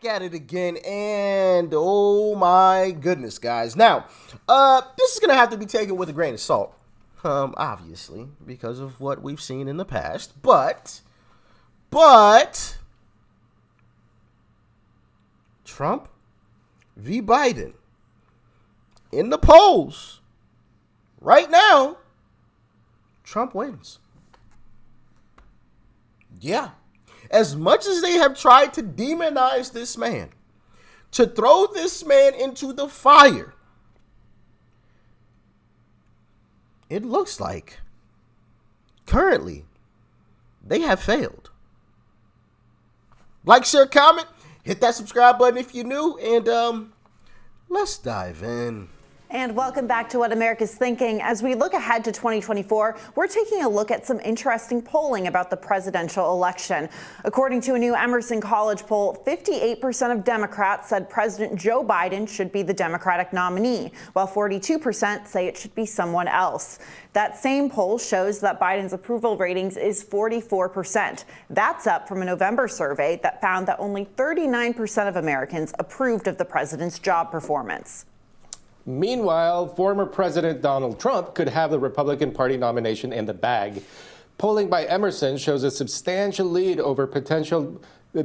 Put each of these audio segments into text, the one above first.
back at it again, and oh my goodness, guys. Now, this is going to have to be taken with a grain of salt, obviously, because of what we've seen in the past, but, Trump v. Biden, in the polls, right now, Trump wins. Yeah. As much as they have tried to demonize this man, to throw this man into the fire, it looks like currently they have failed. Like, share, comment, hit that subscribe button if you're new, and let's dive in. And welcome back to What America's Thinking. As we look ahead to 2024, we're taking a look at some interesting polling about the presidential election. According to a new Emerson College poll, 58% of Democrats said President Joe Biden should be the Democratic nominee, while 42% say it should be someone else. That same poll shows that Biden's approval ratings is 44%. That's up from a November survey that found that only 39% of Americans approved of the president's job performance. Meanwhile, former President Donald Trump could have the Republican Party nomination in the bag. Polling by Emerson shows a substantial lead over potential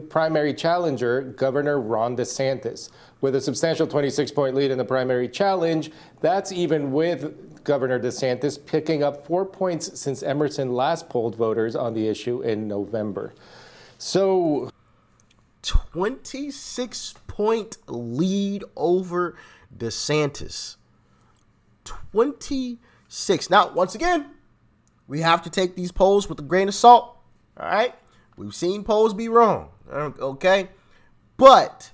primary challenger, Governor Ron DeSantis. With a substantial 26-point lead in the primary challenge, that's even with Governor DeSantis picking up 4 points since Emerson last polled voters on the issue in November. So, 26-point lead over DeSantis. 26. Now, once again, we have to take these polls with a grain of salt. All right? We've seen polls be wrong. Okay? But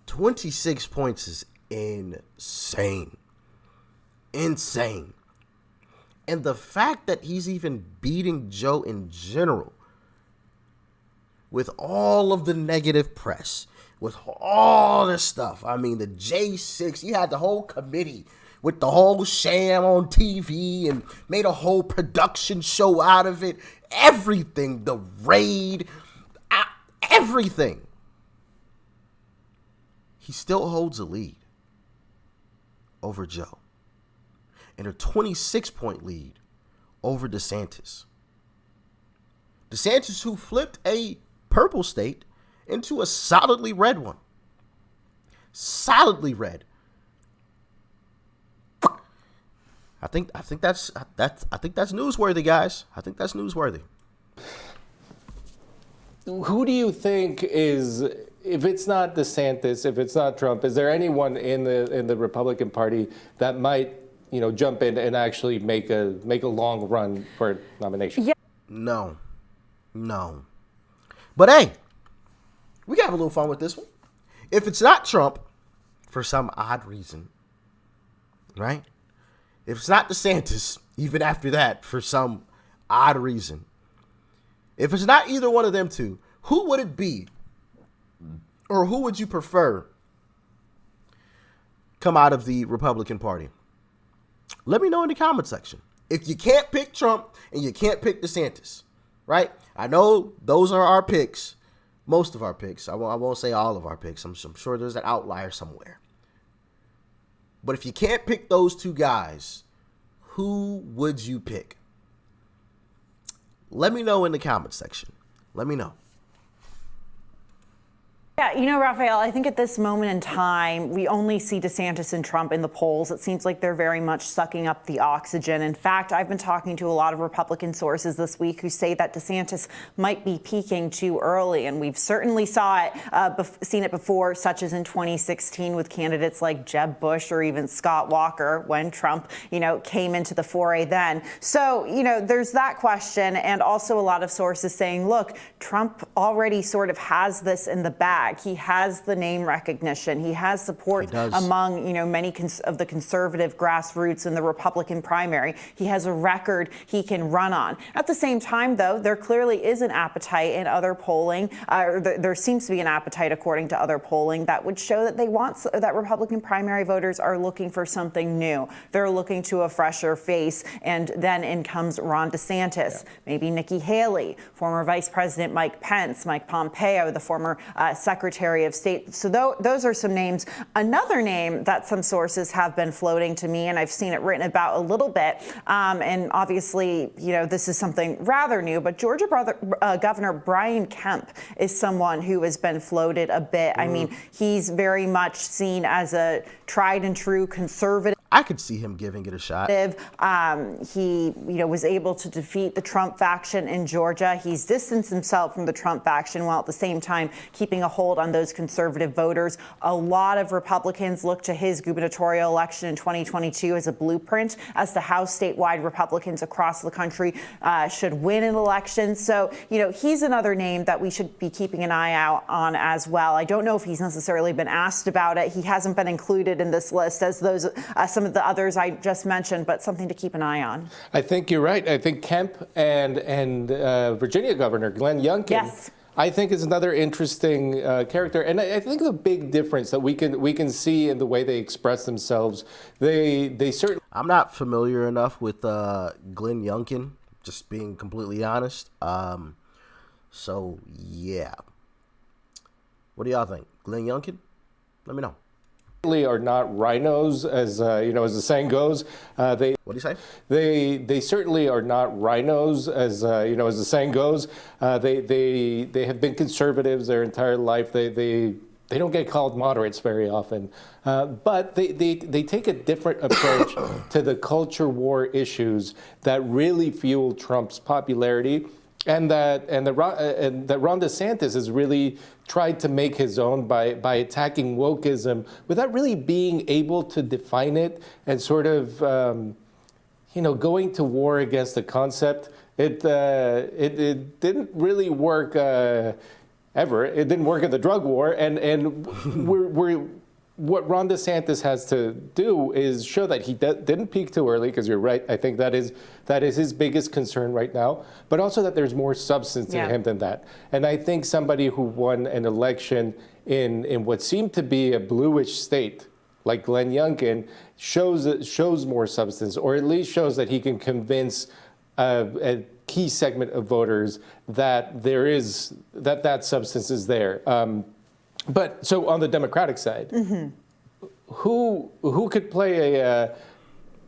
26 points is insane. Insane. And the fact that he's even beating Joe in general, with all of the negative press, with all this stuff. I mean, the J6, you had the whole committee with the whole sham on TV and made a whole production show out of it. Everything, the raid, everything. He still holds a lead over Joe. And a 26-point lead over DeSantis. DeSantis, who flipped a purple state into a solidly red one. Solidly red. I think that's newsworthy, guys. I think that's newsworthy. who do you think is, if it's not DeSantis, if it's not Trump, is there anyone in the Republican Party that might, jump in and actually make a long run for nomination? Yeah. No. But hey, we got a little fun with this one. If it's not Trump, for some odd reason, right? If it's not DeSantis, even after that, for some odd reason, if it's not either one of them two, who would it be? Or who would you prefer come out of the Republican Party? Let me know in the comment section. If you can't pick Trump and you can't pick DeSantis, right? I know those are our picks, most of our picks. I won't say all of our picks. I'm sure there's an outlier somewhere. But if you can't pick those two guys, who would you pick? Let me know in the comment section. Let me know. Yeah, Raphael, I think at this moment in time, we only see DeSantis and Trump in the polls. It seems like they're very much sucking up the oxygen. In fact, I've been talking to a lot of Republican sources this week who say that DeSantis might be peaking too early. And we've certainly seen it before, such as in 2016 with candidates like Jeb Bush or even Scott Walker when Trump, came into the foray then. So, there's that question. And also a lot of sources saying, look, Trump already sort of has this in the bag. bag. He has the name recognition. He has support among, many of the conservative grassroots in the Republican primary. He has a record he can run on. At the same time, though, there clearly is an appetite in other polling, or there seems to be an appetite, according to other polling, that would show that that Republican primary voters are looking for something new. They're looking to a fresher face, and then in comes Ron DeSantis, maybe Nikki Haley, former Vice President Mike Pence, Mike Pompeo, the former Secretary of State. So those are some names. Another name that some sources have been floating to me, and I've seen it written about a little bit, and obviously, this is something rather new, but Georgia Governor Brian Kemp is someone who has been floated a bit. I mean, he's very much seen as a tried and true conservative. I could see him giving it a shot. He, was able to defeat the Trump faction in Georgia. He's distanced himself from the Trump faction while at the same time keeping a hold on those conservative voters. A lot of Republicans look to his gubernatorial election in 2022 as a blueprint as to how statewide Republicans across the country should win an election. So, he's another name that we should be keeping an eye out on as well. I don't know if he's necessarily been asked about it. He hasn't been included in this list as those some of the others I just mentioned, but something to keep an eye on. I think you're right. I think Kemp and Virginia Governor Glenn Youngkin, yes, I think is another interesting character. And I think the big difference that we can see in the way they express themselves, they certainly. I'm not familiar enough with Glenn Youngkin, just being completely honest. So yeah. What do y'all think? Glenn Youngkin? Let me know. Are not rhinos, as as the saying goes. What do you say? They certainly are not rhinos, as as the saying goes. They have been conservatives their entire life. They don't get called moderates very often, but they take a different approach to the culture war issues that really fuel Trump's popularity. And that Ron DeSantis has really tried to make his own by attacking wokeism without really being able to define it and sort of going to war against the concept. It didn't really work ever. It didn't work in the drug war, and what Ron DeSantis has to do is show that he didn't peak too early, because you're right. I think that is his biggest concern right now, but also that there's more substance in him than that. And I think somebody who won an election in what seemed to be a bluish state, like Glenn Youngkin, shows more substance, or at least shows that he can convince a key segment of voters that that substance is there. But so on the Democratic side, who could play a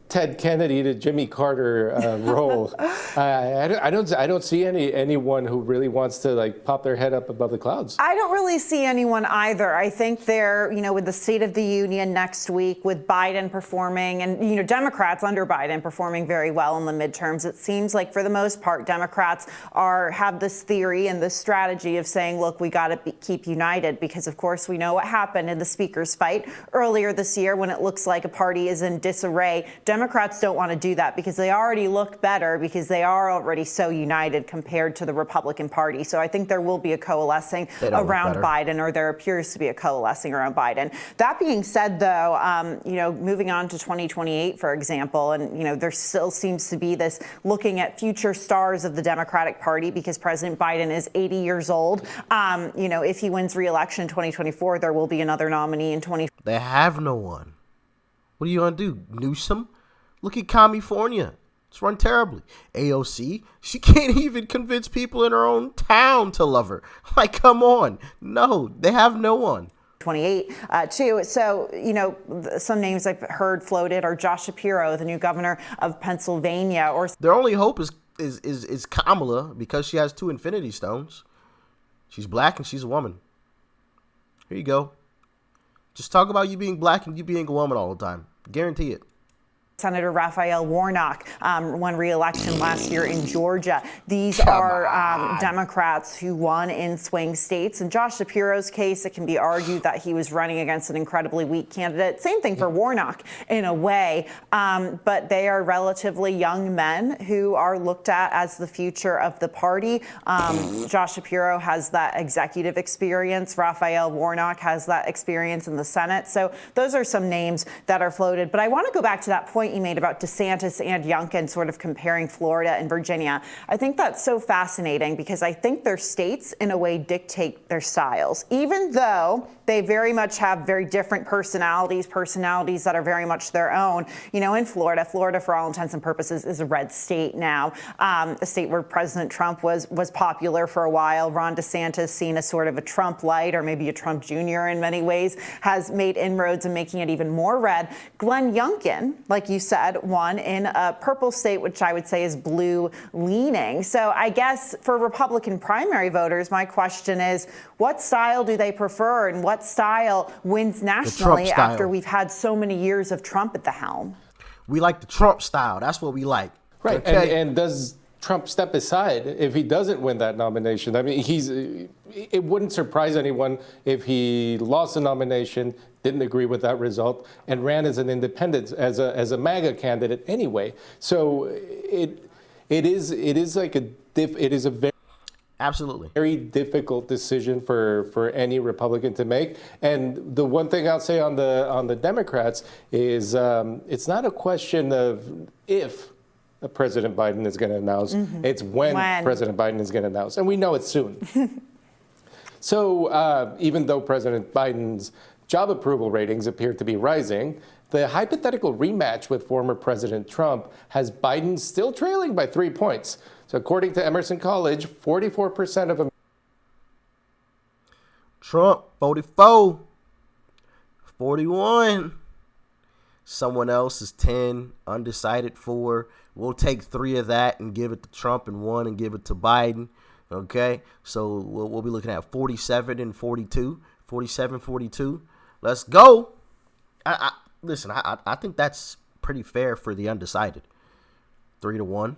Ted Kennedy to Jimmy Carter role? I don't see anyone who really wants to pop their head up above the clouds. I don't really see anyone either. I think they're, with the State of the Union next week, with Biden performing and, Democrats under Biden performing very well in the midterms. It seems like for the most part, Democrats have this theory and this strategy of saying, look, we got to keep united, because of course we know what happened in the speaker's fight earlier this year when it looks like a party is in disarray. Democrats don't want to do that because they already look better, because they are already so united compared to the Republican Party. So I think there will be a coalescing around Biden, or there appears to be a coalescing around Biden. That being said, though, moving on to 2028, for example, and, there still seems to be this looking at future stars of the Democratic Party, because President Biden is 80 years old. If he wins re-election in 2024, there will be another nominee in 2024. They have no one. What are you going to do? Newsom? Look at California. It's run terribly. AOC, she can't even convince people in her own town to love her. Come on. No, they have no one. 28 too. So, some names I've heard floated are Josh Shapiro, the new governor of Pennsylvania, or their only hope is Kamala, because she has 2 Infinity Stones. She's black and she's a woman. Here you go. Just talk about you being black and you being a woman all the time. Guarantee it. Senator Raphael Warnock won re-election last year in Georgia. These are Democrats who won in swing states. In Josh Shapiro's case, it can be argued that he was running against an incredibly weak candidate. Same thing for Warnock in a way, but they are relatively young men who are looked at as the future of the party. Josh Shapiro has that executive experience. Raphael Warnock has that experience in the Senate. So those are some names that are floated. But I want to go back to that point you made about DeSantis and Youngkin sort of comparing Florida and Virginia. I think that's so fascinating because I think their states in a way dictate their styles, even though they very much have very different personalities that are very much their own. You know, in Florida, for all intents and purposes is a red state now, a state where President Trump was popular for a while. Ron DeSantis, seen as sort of a Trump light or maybe a Trump Jr. in many ways, has made inroads in making it even more red. Glenn Youngkin, like you said, won in a purple state, which I would say is blue leaning. So I guess for Republican primary voters, my question is, what style do they prefer and what style wins nationally after we've had so many years of Trump at the helm? We like the Trump style. That's what we like. Right. Okay? And does Trump step aside if he doesn't win that nomination? I mean, it wouldn't surprise anyone if he lost the nomination, didn't agree with that result, and ran as an independent, as a MAGA candidate anyway. So it is a very absolutely very difficult decision for any Republican to make. And the one thing I'll say on the Democrats is it's not a question of if President Biden is going to announce. It's when President Biden is going to announce. And we know it's soon. So even though President Biden's job approval ratings appear to be rising, the hypothetical rematch with former President Trump has Biden still trailing by 3 points. So according to Emerson College, 44% of Trump, 44, 41. Someone else is 10, undecided 4. We'll take 3 of that and give it to Trump and 1 and give it to Biden. Okay, so we'll be looking at 47 and 42, 47, 42. Let's go. Listen, I think that's pretty fair for the undecided. 3-1.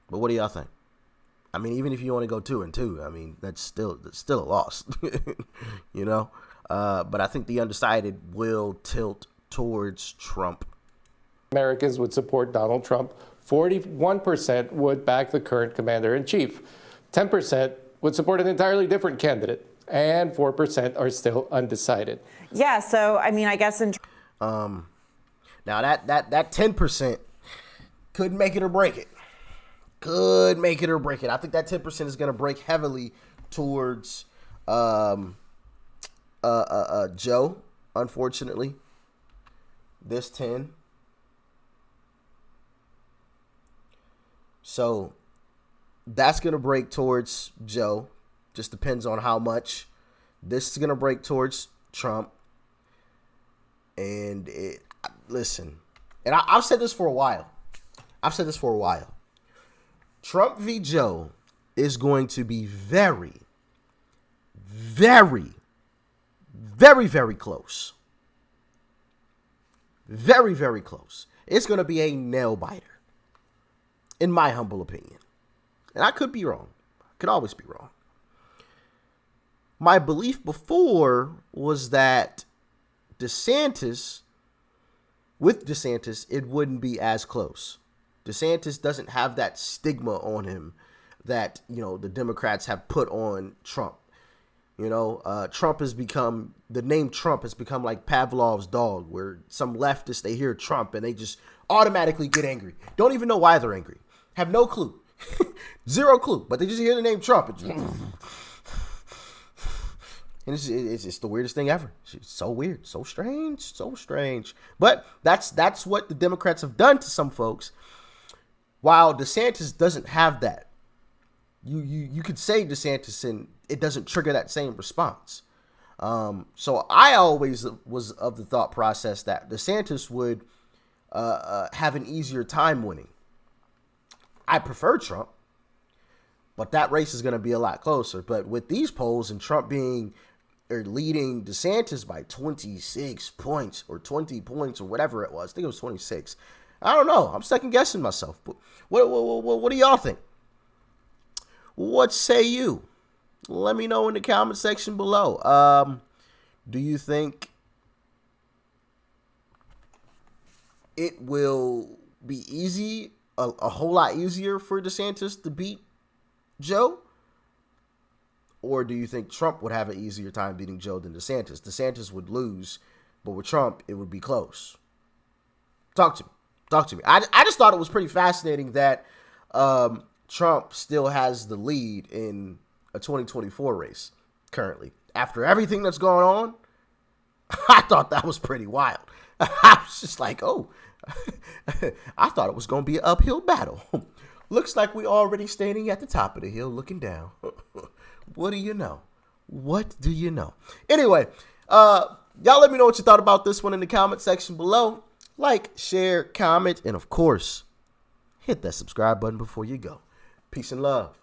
But what do y'all think? I mean, even if you want to go 2-2, I mean, that's still a loss, you know? But I think the undecided will tilt towards Trump. Americans would support Donald Trump. 41% would back the current commander-in-chief. 10% would support an entirely different candidate. And 4% are still undecided. Yeah, so, I mean, I guess now that 10% could make it or break it. Could make it or break it. I think that 10% is going to break heavily towards Joe, unfortunately. This 10. So that's going to break towards Joe. Just depends on how much. This is going to break towards Trump. And listen, and I've said this for a while. Trump v. Joe is going to be very, very, very, very close. Very, very close. It's going to be a nail biter, in my humble opinion. And I could be wrong. I could always be wrong. My belief before was that with DeSantis, it wouldn't be as close. DeSantis doesn't have that stigma on him that, you know, the Democrats have put on Trump. You know, the name Trump has become like Pavlov's dog, where some leftists, they hear Trump and they just automatically get angry. Don't even know why they're angry. Have no clue. Zero clue. But they just hear the name Trump. And it's just the weirdest thing ever. It's so weird, so strange. But that's what the Democrats have done to some folks. While DeSantis doesn't have that, you could say DeSantis and it doesn't trigger that same response. So I always was of the thought process that DeSantis would have an easier time winning. I prefer Trump, but that race is going to be a lot closer. But with these polls and Trump being or leading DeSantis by 26 points or 20 points or whatever it was. I think it was 26. I don't know. I'm second guessing myself. But what do y'all think? What say you? Let me know in the comment section below. Do you think it will be easy, a whole lot easier for DeSantis to beat Joe? Or do you think Trump would have an easier time beating Joe than DeSantis? DeSantis would lose, but with Trump, it would be close. Talk to me. Talk to me. I just thought it was pretty fascinating that Trump still has the lead in a 2024 race currently. After everything that's going on, I thought that was pretty wild. I was just like, oh, I thought it was going to be an uphill battle. Looks like we already standing at the top of the hill looking down. What do you know? What do you know? Anyway, y'all let me know what you thought about this one in the comment section below. Like, share, comment, and of course, hit that subscribe button before you go. Peace and love.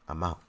I'm out.